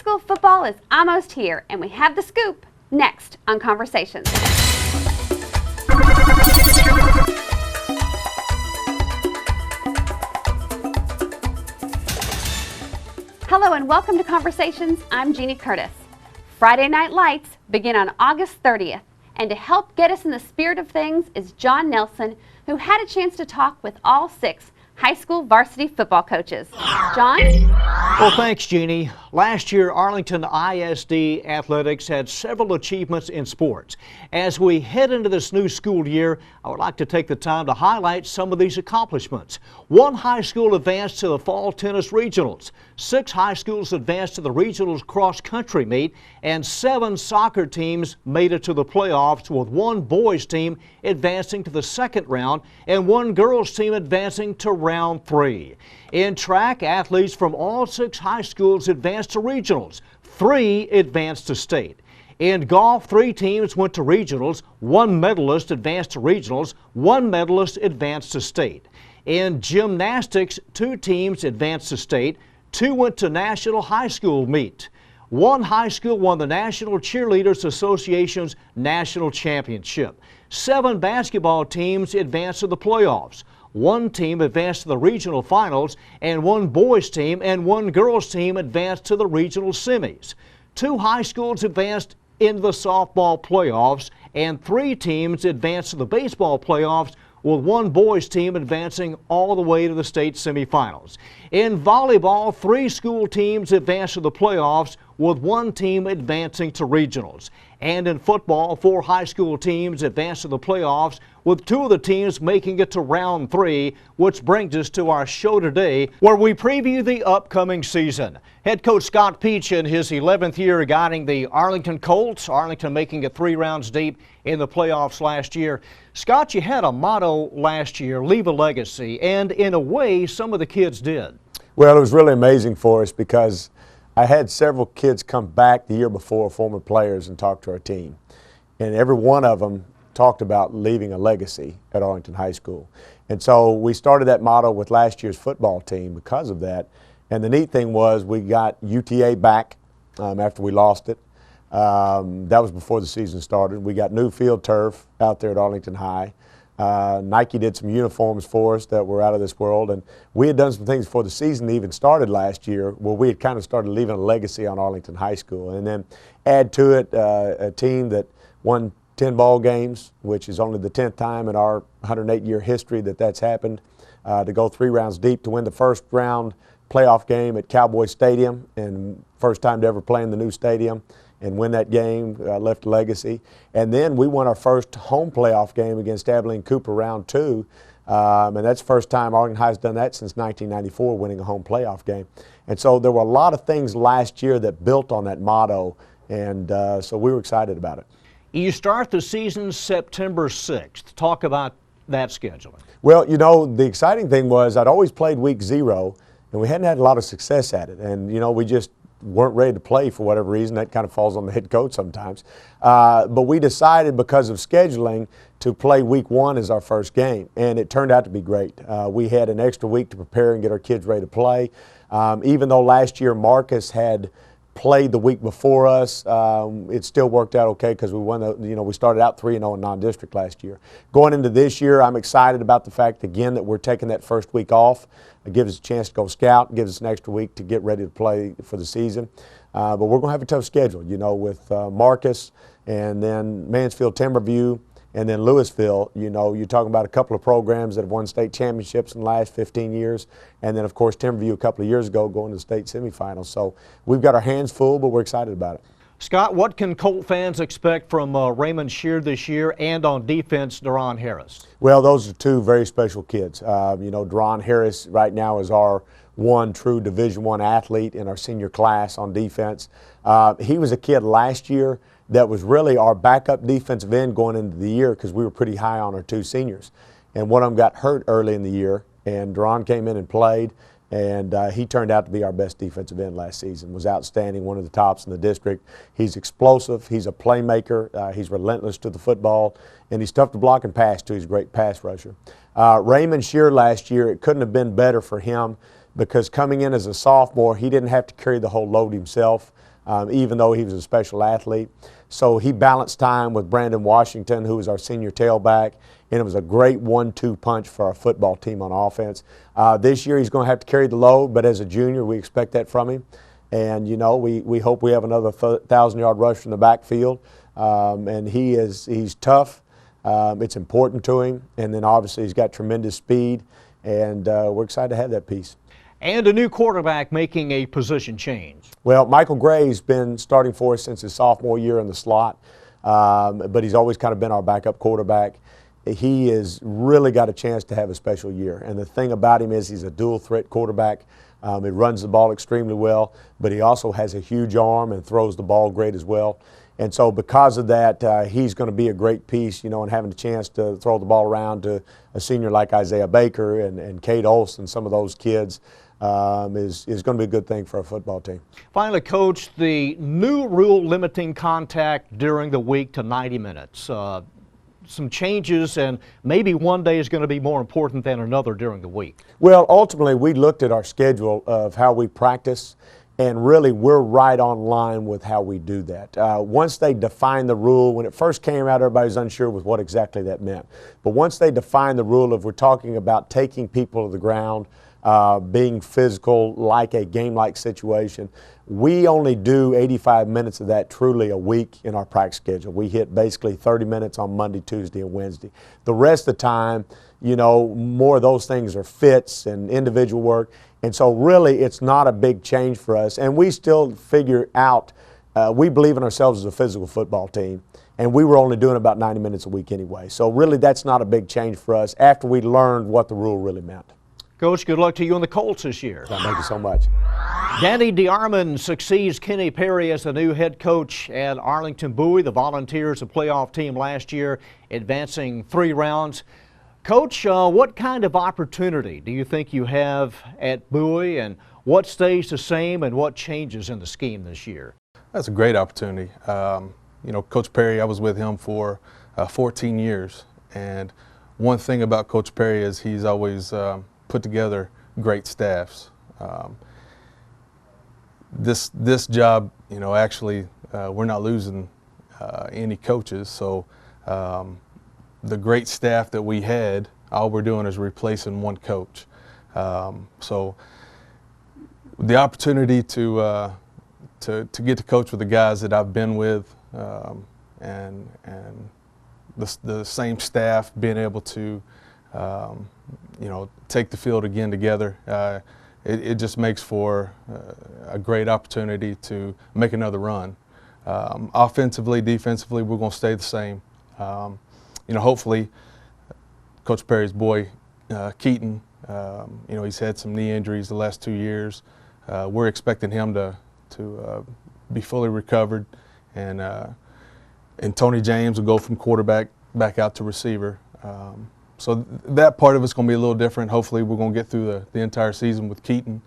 school football is almost here, and we have the scoop next on Conversations. Hello and welcome to Conversations. I'm Jeannie Curtis. Friday Night Lights begin on August 30th, and to help get us in the spirit of things is John Nelson, who had a chance to talk with all 6 high school varsity football coaches. John? Well, thanks, Jeannie. Last year, Arlington ISD Athletics had several achievements in sports. As we head into this new school year, I would like to take the time to highlight some of these accomplishments. 1 high school advanced to the Fall Tennis Regionals. 6 high schools advanced to the Regionals cross-country meet, and 7 soccer teams made it to the playoffs, with 1 boys team advancing to the second round and 1 girls team advancing to round 3. In track, athletes from all 6 high schools advanced to regionals. 3 advanced to state. In golf, 3 teams went to regionals. 1 medalist advanced to regionals. 1 medalist advanced to state. In gymnastics, 2 teams advanced to state. 2 went to national high school meet. 1 high school won the National Cheerleaders Association's national championship. 7 basketball teams advanced to the playoffs. 1 team advanced to the regional finals, and 1 boys team and 1 girls team advanced to the regional semis. 2 high schools advanced into the softball playoffs, and 3 teams advanced to the baseball playoffs, with 1 boys team advancing all the way to the state semifinals. In volleyball, 3 school teams advanced to the playoffs, with 1 team advancing to regionals. And in football, 4 high school teams advanced to the playoffs, with 2 of the teams making it to round 3, which brings us to our show today, where we preview the upcoming season. Head coach Scott Peach in his 11th year guiding the Arlington Colts, Arlington making it 3 rounds deep in the playoffs last year. Scott, you had a motto last year, leave a legacy, and in a way, some of the kids did. Well, it was really amazing for us because I had several kids come back the year before, former players, and talk to our team. And every one of them talked about leaving a legacy at Arlington High School. And so we started that motto with last year's football team because of that. And the neat thing was we got UTA back after we lost it. That was before the season started. We got new field turf out there at Arlington High. Nike did some uniforms for us that were out of this world, and we had done some things before the season even started last year where we had kind of started leaving a legacy on Arlington High School. And then add to it a team that won 10 ball games, which is only the 10th time in our 108-year history that that's happened, to go 3 rounds deep, to win the first round playoff game at Cowboy Stadium, and first time to ever play in the new stadium, and win that game, left a legacy. And then we won our first home playoff game against Abilene Cooper round 2. And that's the first time Arlington High has done that since 1994, winning a home playoff game. And so there were a lot of things last year that built on that motto, and so we were excited about it. You start the season September 6th. Talk about that scheduling. Well, you know, the exciting thing was I'd always played week 0, and we hadn't had a lot of success at it. And, you know, we just weren't ready to play for whatever reason. That kind of falls on the head coach sometimes. But we decided because of scheduling to play week 1 as our first game, and it turned out to be great. We had an extra week to prepare and get our kids ready to play. Even though last year Marcus had played the week before us, it still worked out okay because we won. We started out 3-0 in non-district last year. Going into this year, I'm excited about the fact again that we're taking that first week off. It gives us a chance to go scout, gives us an extra week to get ready to play for the season. But we're going to have a tough schedule, you know, with Marcus and then Mansfield, Timberview, and then Louisville. You know, you're talking about a couple of programs that have won state championships in the last 15 years. And then, of course, Timberview a couple of years ago going to the state semifinals. So we've got our hands full, but we're excited about it. Scott, what can Colt fans expect from Raymond Shear this year, and on defense, Deron Harris? Well, those are 2 very special kids. You know, Deron Harris right now is our one true Division I athlete in our senior class on defense. He was a kid last year that was really our backup defensive end going into the year because we were pretty high on our 2 seniors. And one of them got hurt early in the year, and Deron came in and played. And he turned out to be our best defensive end last season, was outstanding, one of the tops in the district. He's explosive, he's a playmaker, he's relentless to the football, and he's tough to block and pass too. He's a great pass rusher. Raymond Shear last year, it couldn't have been better for him because coming in as a sophomore, he didn't have to carry the whole load himself. even though he was a special athlete. So he balanced time with Brandon Washington, who was our senior tailback, and it was a great 1-2 punch for our football team on offense. This year he's going to have to carry the load, but as a junior we expect that from him. And, you know, we hope we have another 1,000-yard rush from the backfield. And he's tough. It's important to him. And then obviously he's got tremendous speed. And we're excited to have that piece. And a new quarterback making a position change. Well, Michael Gray's been starting for us since his sophomore year in the slot. But he's always kind of been our backup quarterback. He has really got a chance to have a special year. And the thing about him is he's a dual threat quarterback. He runs the ball extremely well, but he also has a huge arm and throws the ball great as well. And so because of that, he's going to be a great piece, you know, and having a chance to throw the ball around to a senior like Isaiah Baker and Cade Olson, some of those kids, is going to be a good thing for our football team. Finally, Coach, the new rule limiting contact during the week to 90 minutes. Some changes, and maybe one day is going to be more important than another during the week. Well, ultimately, we looked at our schedule of how we practice, and really we're right on line with how we do that. Once they defined the rule, when it first came out, everybody was unsure with what exactly that meant. But once they defined the rule of we're talking about taking people to the ground, being physical, like a game-like situation, we only do 85 minutes of that truly a week in our practice schedule. We hit basically 30 minutes on Monday, Tuesday, and Wednesday. The rest of the time, you know, more of those things are fits and individual work. And so really it's not a big change for us. And we still figure out, we believe in ourselves as a physical football team. And we were only doing about 90 minutes a week anyway. So really that's not a big change for us after we learned what the rule really meant. Coach, good luck to you and the Colts this year. Thank you so much. Danny DeArmond succeeds Kenny Perry as the new head coach at Arlington Bowie. The Volunteers, a playoff team last year, advancing 3 rounds. Coach, what kind of opportunity do you think you have at Bowie, and what stays the same and what changes in the scheme this year? That's a great opportunity. You know, Coach Perry, I was with him for 14 years, and one thing about Coach Perry is he's always put together great staffs. This job, you know, actually we're not losing any coaches, so the great staff that we had, all we're doing is replacing one coach. So the opportunity to get to coach with the guys that I've been with, and the same staff, being able to you know, take the field again together, it just makes for a great opportunity to make another run. Offensively, defensively, we're going to stay the same. You know, hopefully, Coach Perry's boy, Keaton, you know, he's had some knee injuries the last 2 years. We're expecting him to be fully recovered, and Tony James will go from quarterback back out to receiver. So that part of it's going to be a little different. Hopefully we're going to get through the entire season with Keaton.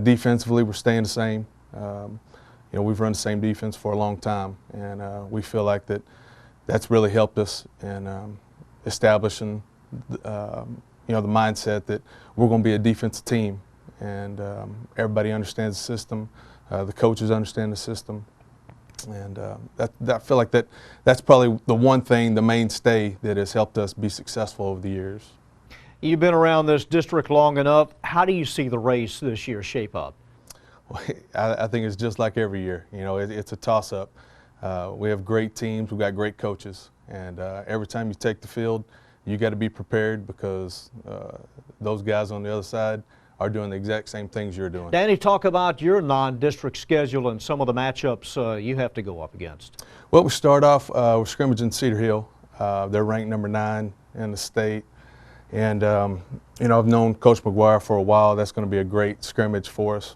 Defensively, we're staying the same. You know, we've run the same defense for a long time, and we feel like that's really helped us in establishing you know, the mindset that we're going to be a defensive team, and everybody understands the system. The coaches understand the system. And I feel like that's probably the one thing, the mainstay that has helped us be successful over the years. You've been around this district long enough. How do you see the race this year shape up? Well, I think it's just like every year. You know, it's a toss-up. We have great teams. We've got great coaches. And every time you take the field, you got to be prepared, because those guys on the other side are doing the exact same things you're doing. Danny, talk about your non-district schedule and some of the matchups you have to go up against. Well, we start off with scrimmaging Cedar Hill. They're ranked number 9 in the state. And, you know, I've known Coach McGuire for a while. That's going to be a great scrimmage for us.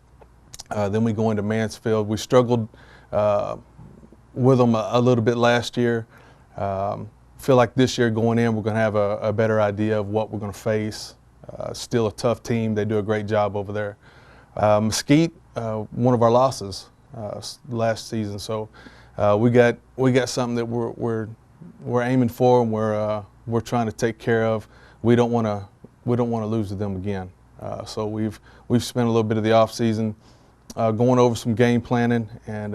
Then we go into Mansfield. We struggled with them a little bit last year. Feel like this year going in, we're going to have a better idea of what we're going to face. Still a tough team. They do a great job over there. Mesquite, one of our losses last season. So we got something that we're aiming for, and we're trying to take care of. We don't want to lose to them again. So we've spent a little bit of the off season going over some game planning and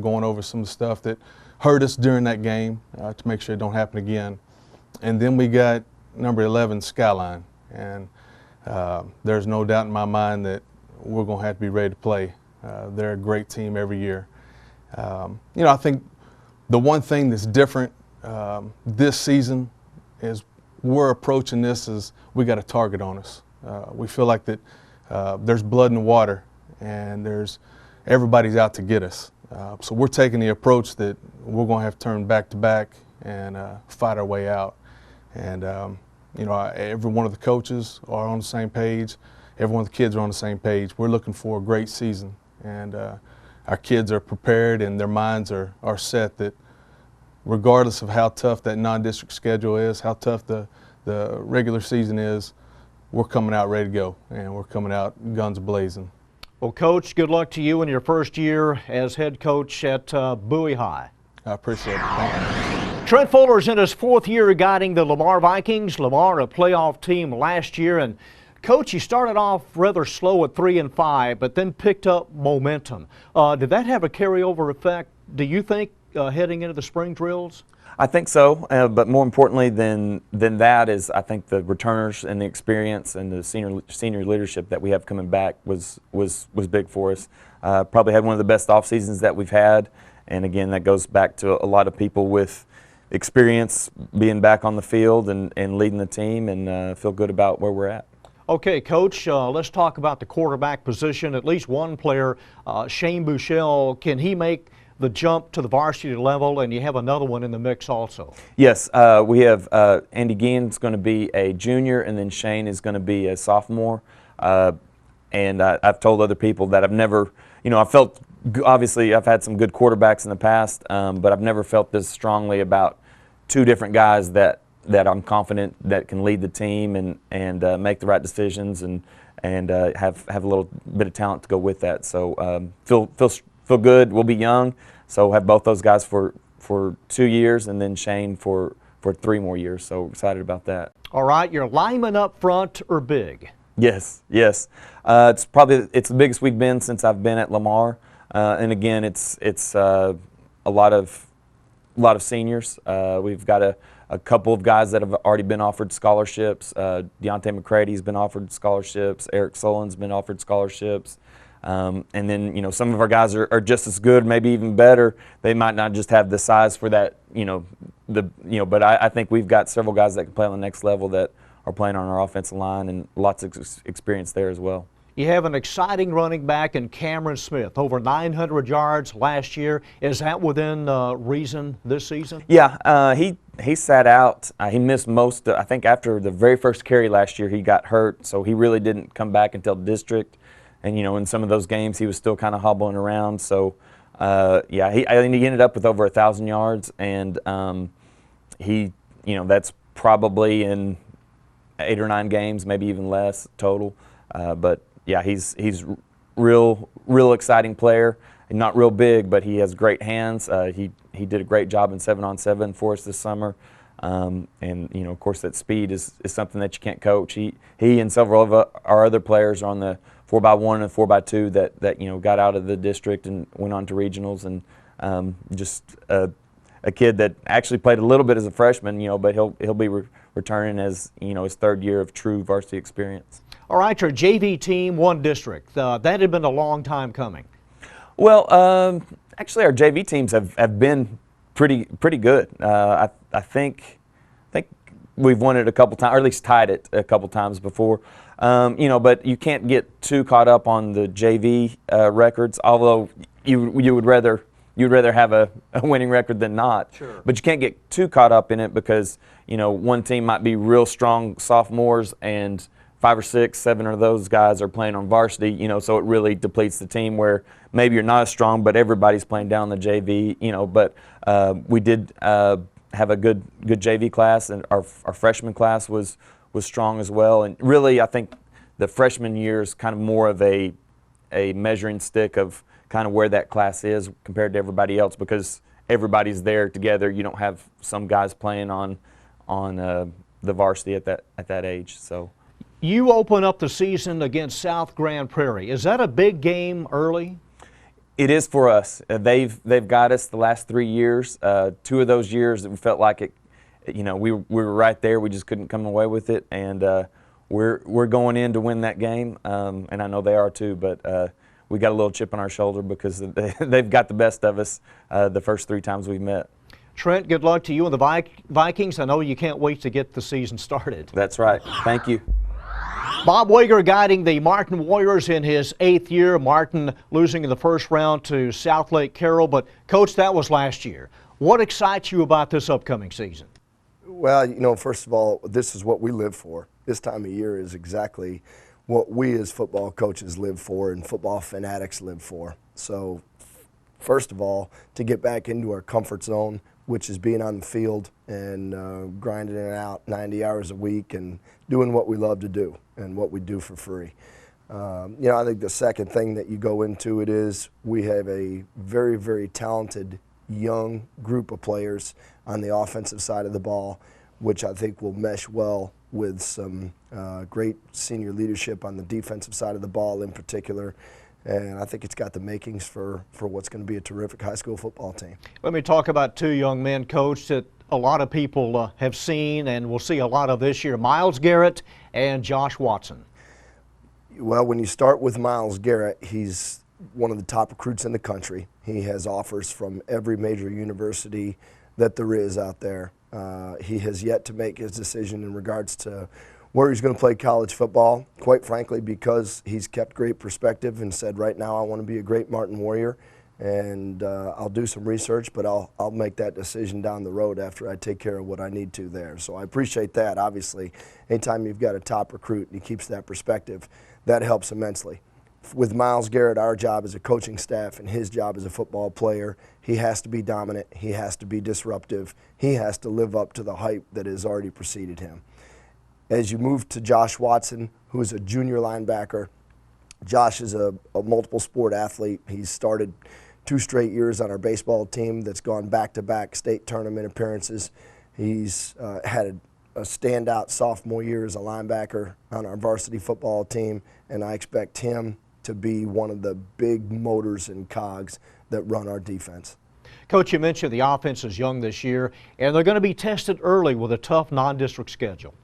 going over some of the stuff that hurt us during that game to make sure it don't happen again. And then we got number 11, Skyline, and there's no doubt in my mind that we're going to have to be ready to play. They're a great team every year. I think the one thing that's different this season is we're approaching this as we got a target on us. We feel like that there's blood in the water, and everybody's out to get us. So we're taking the approach that we're going to have to turn back to back and fight our way out. And every one of the coaches are on the same page. Every one of the kids are on the same page. We're looking for a great season, and our kids are prepared and their minds are set that regardless of how tough that non-district schedule is, how tough the regular season is, we're coming out ready to go, and we're coming out guns blazing. Well, Coach, good luck to you in your first year as head coach at Bowie High. I appreciate it. Thank you. Trent Fuller's in his 4th year guiding the Lamar Vikings. Lamar, a playoff team last year, and Coach, you started off rather slow at 3-5, but then picked up momentum. Did that have a carryover effect, do you think, heading into the spring drills? I think so, but more importantly than that is I think the returners and the experience and the senior leadership that we have coming back was big for us. Probably had one of the best off seasons that we've had, and again that goes back to a lot of people with experience being back on the field and leading the team, and feel good about where we're at. Okay, Coach, let's talk about the quarterback position. At least one player, Shane Buechele, can he make the jump to the varsity level, and you have another one in the mix also? Yes, we have Andy Gein's going to be a junior, and then Shane is going to be a sophomore. And I've told other people that I've never, I felt, obviously I've had some good quarterbacks in the past, but I've never felt this strongly about 2 different guys that I'm confident that can lead the team and make the right decisions and have a little bit of talent to go with that. So feel good. We'll be young, so have both those guys for 2 years, and then Shane for 3 more years. So excited about that. All right, your linemen up front are big. Yes. It's the biggest we've been since I've been at Lamar, and again it's a lot of seniors. We've got a couple of guys that have already been offered scholarships. Deontay McCrady's been offered scholarships. Eric Solon's been offered scholarships. And then, some of our guys are just as good, maybe even better. They might not just have the size for that, but I think we've got several guys that can play on the next level that are playing on our offensive line, and lots of experience there as well. You have an exciting running back in Cameron Smith, over 900 yards last year. Is that within reason this season? Yeah, he sat out. He missed most, I think after the very first carry last year, he got hurt, so he really didn't come back until district. And, in some of those games, he was still kind of hobbling around. So, I think he ended up with over 1,000 yards, and that's probably in 8 or 9 games, maybe even less total. But yeah, he's real exciting player. Not real big, but he has great hands. He did a great job in 7-on-7 for us this summer. And of course, that speed is something that you can't coach. He and several of our other players are on the 4x1 and 4x2 that got out of the district and went on to regionals, and just a kid that actually played a little bit as a freshman, but he'll be returning as his 3rd year of true varsity experience. All right, your JV team won district. That had been a long time coming. Well, actually, our JV teams have been pretty good. I think we've won it a couple times, or at least tied it a couple times before. But you can't get too caught up on the JV records. Although you would rather have a winning record than not. Sure. But you can't get too caught up in it because one team might be real strong sophomores and 5 or 6, 7 of those guys are playing on varsity. So it really depletes the team where maybe you're not as strong, but everybody's playing down the JV. But we did have a good JV class, and our freshman class was strong as well. And really, I think the freshman year is kind of more of a measuring stick of kind of where that class is compared to everybody else, because everybody's there together. You don't have some guys playing on the varsity at that age. So You open up the season against South Grand Prairie. Is that a big game early? It is for us. They've got us the last 3 years. 2 of those years it felt like it. You know, we were right there. We just couldn't come away with it, and we're going in to win that game. And I know they are too. But we got a little chip on our shoulder because they've got the best of us the first 3 times we've met. Trent, good luck to you and the Vikings. I know you can't wait to get the season started. That's right. Thank you. Bob Wager guiding the Martin Warriors in his 8th year. Martin losing in the first round to South Lake Carroll. But, Coach, that was last year. What excites you about this upcoming season? Well, you know, first of all, this is what we live for. This time of year is exactly what we as football coaches live for and football fanatics live for. So, first of all, to get back into our comfort zone, which is being on the field and grinding it out 90 hours a week and doing what we love to do and what we do for free. You know, I think the second thing that you go into it is we have a very, very talented young group of players on the offensive side of the ball, which I think will mesh well with some great senior leadership on the defensive side of the ball in particular. And I think it's got the makings for what's going to be a terrific high school football team. Let me talk about 2 young men, Coach, that a lot of people have seen and will see a lot of this year, Miles Garrett and Josh Watson. Well, when you start with Miles Garrett, he's one of the top recruits in the country. He has offers from every major university that there is out there. He has yet to make his decision in regards to where he's going to play college football, quite frankly, because he's kept great perspective and said, right now I want to be a great Martin Warrior, and I'll do some research, but I'll make that decision down the road after I take care of what I need to there. So I appreciate that. Obviously, anytime you've got a top recruit and he keeps that perspective, that helps immensely. With Miles Garrett, our job as a coaching staff and his job as a football player, he has to be dominant, he has to be disruptive, he has to live up to the hype that has already preceded him. As you move to Josh Watson, who is a junior linebacker, Josh is a multiple sport athlete. He's started 2 straight years on our baseball team that's gone back-to-back state tournament appearances. He's had a standout sophomore year as a linebacker on our varsity football team, and I expect him to be one of the big motors and cogs that run our defense. Coach, you mentioned the offense is young this year, and they're going to be tested early with a tough non-district schedule.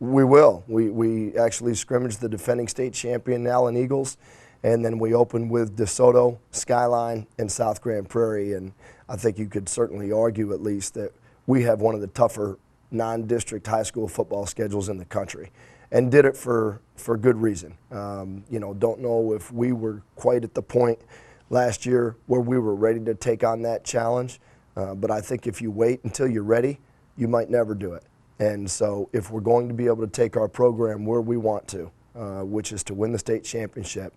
We will. We actually scrimmaged the defending state champion Allen Eagles, and then we opened with DeSoto, Skyline, and South Grand Prairie, and I think you could certainly argue at least that we have one of the tougher non-district high school football schedules in the country, and did it for good reason. You know, don't know if we were quite at the point last year where we were ready to take on that challenge, but I think if you wait until you're ready, you might never do it. And so if we're going to be able to take our program where we want to, which is to win the state championship,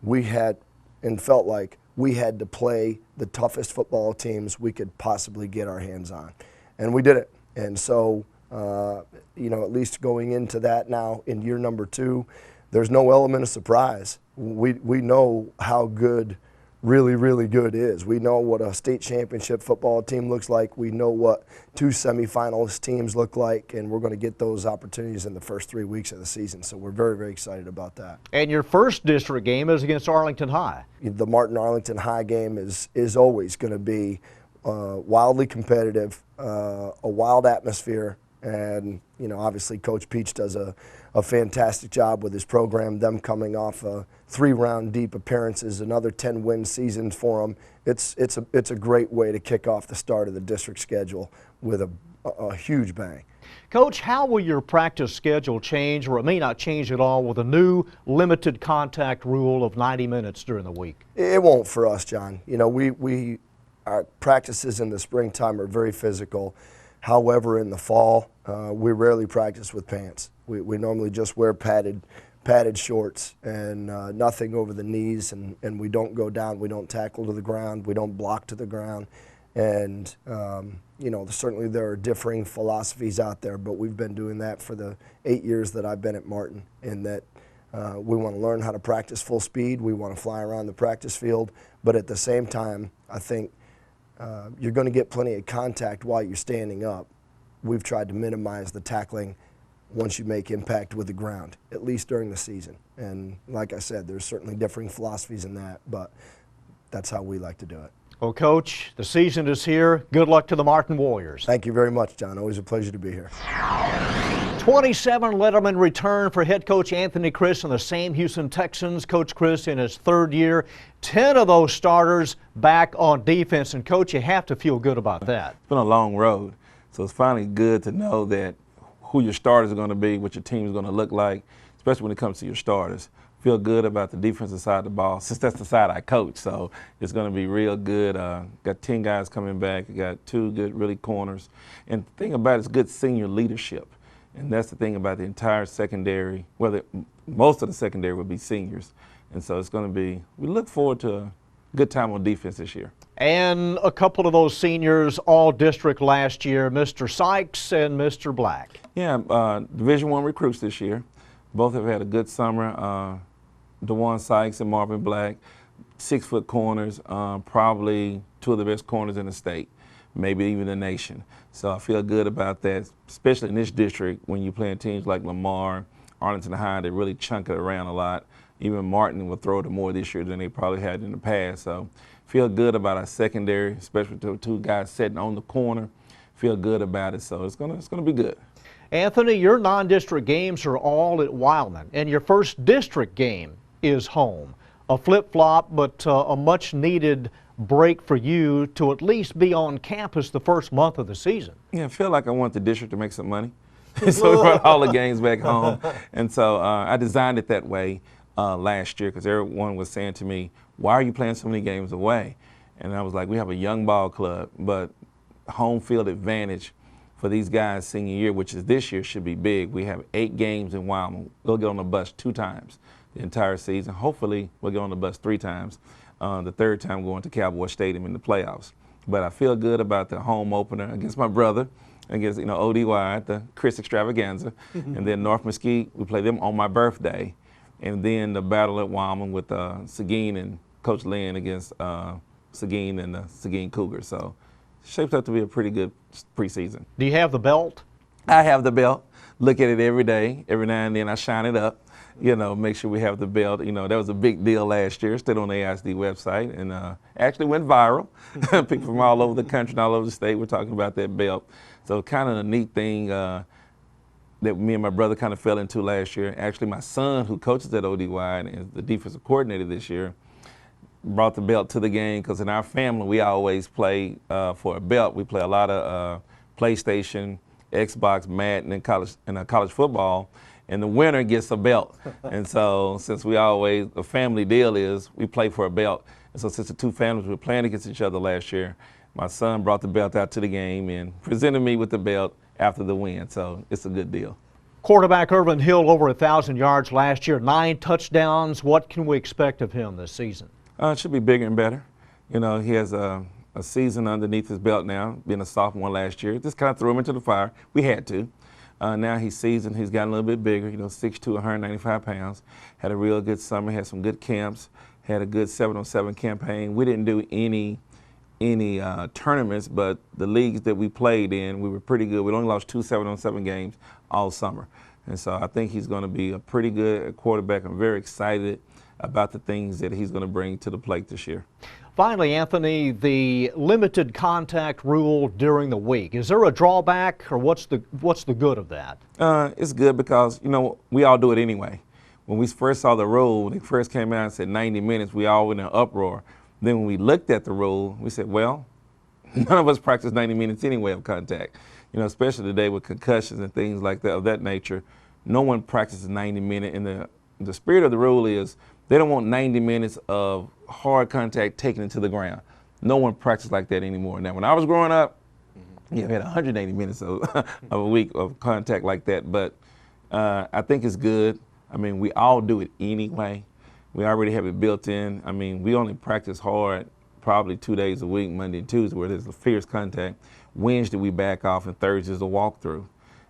we had and felt like we had to play the toughest football teams we could possibly get our hands on. And we did it. And so, you know, at least going into that now in year number 2, there's no element of surprise. We know how good really, really good is. We know what a state championship football team looks like. We know what 2 semifinalist teams look like, and we're going to get those opportunities in the first 3 weeks of the season. So we're very, very excited about that. And your first district game is against Arlington High. The Martin-Arlington High game is always going to be wildly competitive, a wild atmosphere, and, you know, obviously Coach Peach does a fantastic job with his program, them coming off 3 round deep appearances, another 10-win seasons for them. It's a great way to kick off the start of the district schedule with a huge bang. Coach, how will your practice schedule change, or it may not change at all, with a new limited contact rule of 90 minutes during the week? It won't for us, John. You know, our practices in the springtime are very physical. However, in the fall, we rarely practice with pants. We normally just wear padded shorts and nothing over the knees, and we don't go down, we don't tackle to the ground, we don't block to the ground. And, you know, certainly there are differing philosophies out there, but we've been doing that for the 8 years that I've been at Martin, in that we want to learn how to practice full speed, we want to fly around the practice field, but at the same time, I think you're going to get plenty of contact while you're standing up. We've tried to minimize the tackling once you make impact with the ground, at least during the season. And like I said, there's certainly differing philosophies in that, but that's how we like to do it. Well, Coach, the season is here. Good luck to the Martin Warriors. Thank you very much, John. Always a pleasure to be here. 27 Letterman return for head coach Anthony Chris and the Sam Houston Texans. Coach Chris in his third year, 10 of those starters back on defense. And Coach, you have to feel good about that. It's been a long road, so it's finally good to know that who your starters are going to be, what your team is going to look like, especially when it comes to your starters. Feel good about the defensive side of the ball, since that's the side I coach, so it's going to be real good. Got 10 guys coming back. Got 2 good, really corners. And the thing about it is good senior leadership. And that's the thing about the entire secondary, most of the secondary will be seniors. And so it's going to be, we look forward to a good time on defense this year. And a couple of those seniors, all district last year, Mr. Sykes and Mr. Black. Yeah, Division I recruits this year. Both have had a good summer. DeJuan Sykes and Marvin Black, 6-foot corners, probably 2 of the best corners in the state, maybe even the nation. So I feel good about that, especially in this district when you're playing teams like Lamar, Arlington High, they really chunk it around a lot. Even Martin will throw it more this year than they probably had in the past. So feel good about our secondary, especially with 2 guys sitting on the corner. Feel good about it, so it's gonna be good. Anthony, your non-district games are all at Wildman, and your first district game is home. A flip-flop, but a much-needed break for you to at least be on campus the first month of the season. Yeah, I feel like I want the district to make some money. So we brought all the games back home. And so I designed it that way last year because everyone was saying to me, why are you playing so many games away? And I was like, we have a young ball club, but home field advantage for these guys senior year, which is this year, should be big. We have 8 games in Wyoming. We'll get on the bus 2 times the entire season. Hopefully, we'll get on the bus 3 times. The 3rd time going to Cowboy Stadium in the playoffs. But I feel good about the home opener against my brother, against ODY at the Chris Extravaganza. And then North Mesquite, we play them on my birthday. And then the battle at Wyoming with Seguin and Coach Lynn against Seguin and the Seguin Cougars. So it shapes up to be a pretty good preseason. Do you have the belt? I have the belt. Look at it every day. Every now and then I shine it up. Make sure we have the belt. That was a big deal last year. Still on the AISD website, and actually went viral. People from all over the country and all over the state were talking about that belt. So kind of a neat thing that me and my brother kind of fell into last year. Actually, my son, who coaches at ODY and is the defensive coordinator this year, brought the belt to the game because in our family we always play for a belt. We play a lot of PlayStation, Xbox, Madden, and college football. And the winner gets a belt. And so since the family deal is we play for a belt. And so since the 2 families were playing against each other last year, my son brought the belt out to the game and presented me with the belt after the win. So it's a good deal. Quarterback Irvin Hill over 1,000 yards last year, 9 touchdowns. What can we expect of him this season? It should be bigger and better. He has a season underneath his belt now, being a sophomore last year. Just kind of threw him into the fire. We had to. Now he's seasoned, he's gotten a little bit bigger, 6'2", 195 pounds. Had a real good summer, had some good camps, had a good 7-on-7 campaign. We didn't do any tournaments, but the leagues that we played in, we were pretty good. We only lost 2 7-on-7 games all summer. And so I think he's going to be a pretty good quarterback. I'm very excited about the things that he's going to bring to the plate this year. Finally, Anthony, the limited contact rule during the week. Is there a drawback, or what's the good of that? It's good because, we all do it anyway. When we first saw the rule, when it first came out and said 90 minutes, we all were in an uproar. Then when we looked at the rule, we said, well, none of us practice 90 minutes anyway of contact. Especially today with concussions and things like that of that nature. No one practices 90 minutes, and the spirit of the rule is they don't want 90 minutes of hard contact taken into the ground. No one practices like that anymore. Now, when I was growing up, we had 180 minutes of a week of contact like that. But I think it's good. We all do it anyway. We already have it built in. We only practice hard probably 2 days a week, Monday and Tuesday, where there's a fierce contact. Wednesday we back off, and Thursday is a walkthrough.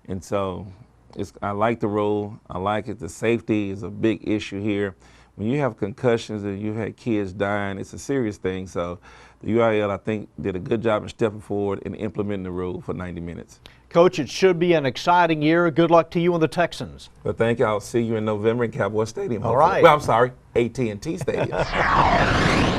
And so I like the rule. I like it. The safety is a big issue here. When you have concussions and you've had kids dying, it's a serious thing. So the UIL, I think, did a good job in stepping forward and implementing the rule for 90 minutes. Coach, it should be an exciting year. Good luck to you and the Texans. Well, thank you. I'll see you in November in Cowboy Stadium. All right. Well, I'm sorry, AT&T Stadium.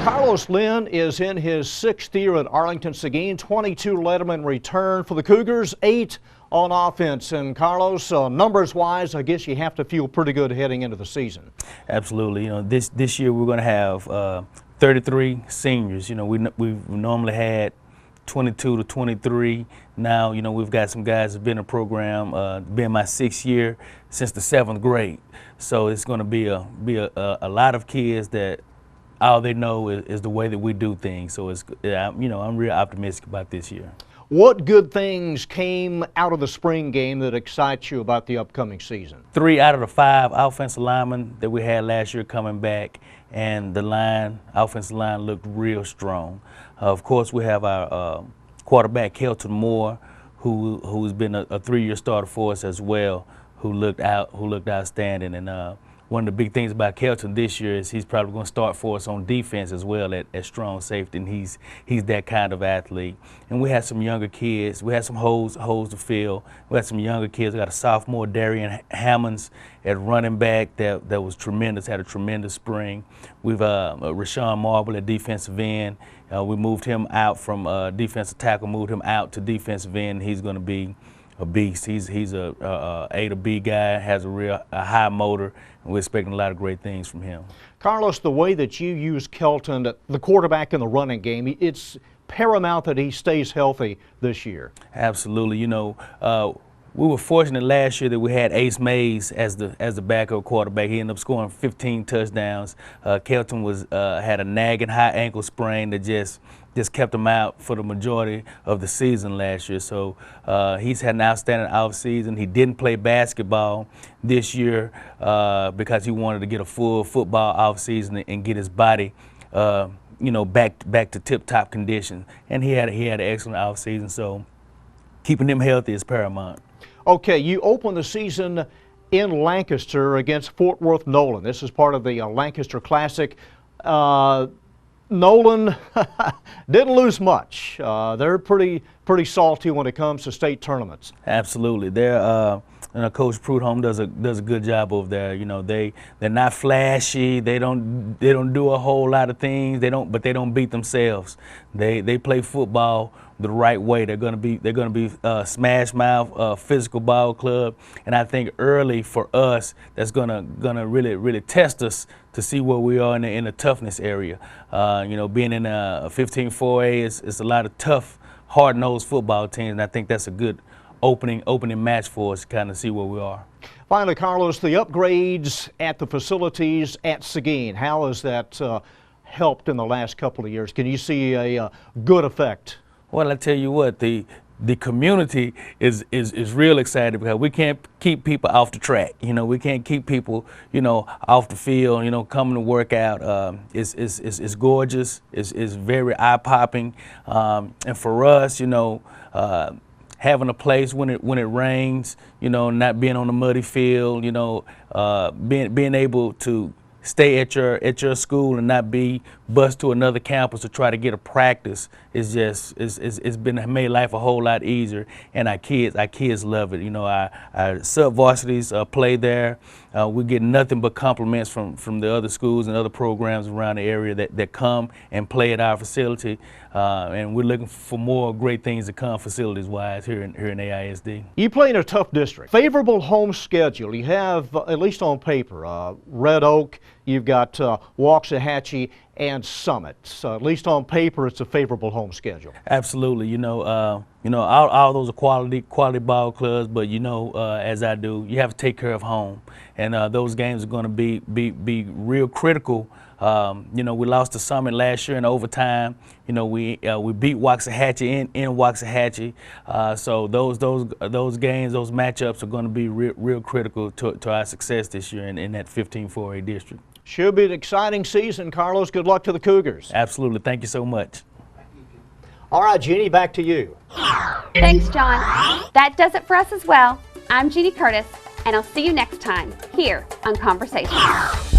Carlos Lynn is in his 6th year at Arlington. Seguin, 22 Letterman return for the Cougars, 8 on offense. And Carlos, numbers-wise, I guess you have to feel pretty good heading into the season. Absolutely. You know, this year we're going to have 33 seniors. You know, we've normally had 22 to 23. Now, you know, we've got some guys that have been in the program, been my 6th year since the 7th grade. So it's going to be a lot of kids that all they know is the way that we do things. So it's, you know, I'm real optimistic about this year. What good things came out of the spring game that excites you about the upcoming season? 3 out of the 5 offensive linemen that we had last year coming back, and the offensive line looked real strong. Of course, we have our quarterback, Kelton Moore, who's been a 3-year starter for us as well, who looked outstanding. And one of the big things about Kelton this year is he's probably going to start for us on defense as well at strong safety, and he's that kind of athlete. And we had some younger kids. We had some holes to fill. We had some younger kids. We got a sophomore, Darian Hammonds, at running back that was tremendous, had a tremendous spring. We've Rashawn Marble at defensive end. We moved him out from defensive tackle, moved him out to defensive end. He's going to be a beast. He's a A to B guy, has a high motor, and we're expecting a lot of great things from him. Carlos, the way that you use Kelton, the quarterback in the running game, it's paramount that he stays healthy this year. Absolutely. You know, we were fortunate last year that we had Ace Mays as the backup quarterback. He ended up scoring 15 touchdowns. Kelton had a nagging high ankle sprain that just kept him out for the majority of the season last year. So he's had an outstanding offseason. He didn't play basketball this year because he wanted to get a full football offseason and get his body, you know, back to tip-top condition. And he had an excellent offseason. So keeping him healthy is paramount. Okay, you open the season in Lancaster against Fort Worth Nolan. This is part of the Lancaster Classic. Nolan didn't lose much. They're pretty salty when it comes to state tournaments. Absolutely, they're and Coach Prudhomme does a good job over there. You know, they're not flashy. They don't do a whole lot of things. But they don't beat themselves. They play football the right way. They're gonna be smash mouth, physical ball club, and I think early for us that's gonna really test us to see where we are in the toughness area. You know, being in a 15-4A is a lot of tough, hard-nosed football teams, and I think that's a good opening match for us to kind of see where we are. Finally, Carlos, the upgrades at the facilities at Seguin, how has that helped in the last couple of years? Can you see a good effect? Well, I tell you what, the community is real excited because we can't keep people off the track. You know, we can't keep people, you know, off the field, you know, coming to work out. It's gorgeous. It's very eye-popping. And for us, you know, having a place when it rains, you know, not being on a muddy field, you know, being able to stay at your school and not be bused to another campus to try to get a practice is just it's made life a whole lot easier, and our kids love it. You know, our sub-varsities play there. We get nothing but compliments from the other schools and other programs around the area that come and play at our facility, and we're looking for more great things to come facilities-wise here in AISD. You play in a tough district. Favorable home schedule. You have, at least on paper, Red Oak. You've got Waxahachie and Summit. So at least on paper, it's a favorable home schedule. Absolutely. You know, all those are quality ball clubs, but you know, as I do, you have to take care of home, and those games are going to be real critical. You know, we lost to Summit last year in overtime. You know, we beat Waxahachie in Waxahachie. So those games, those matchups are going to be real critical to our success this year in that 15-4A district. Should be an exciting season, Carlos. Good luck to the Cougars. Absolutely. Thank you so much. All right, Jeannie, back to you. Thanks, John. That does it for us as well. I'm Jeannie Curtis, and I'll see you next time here on Conversations.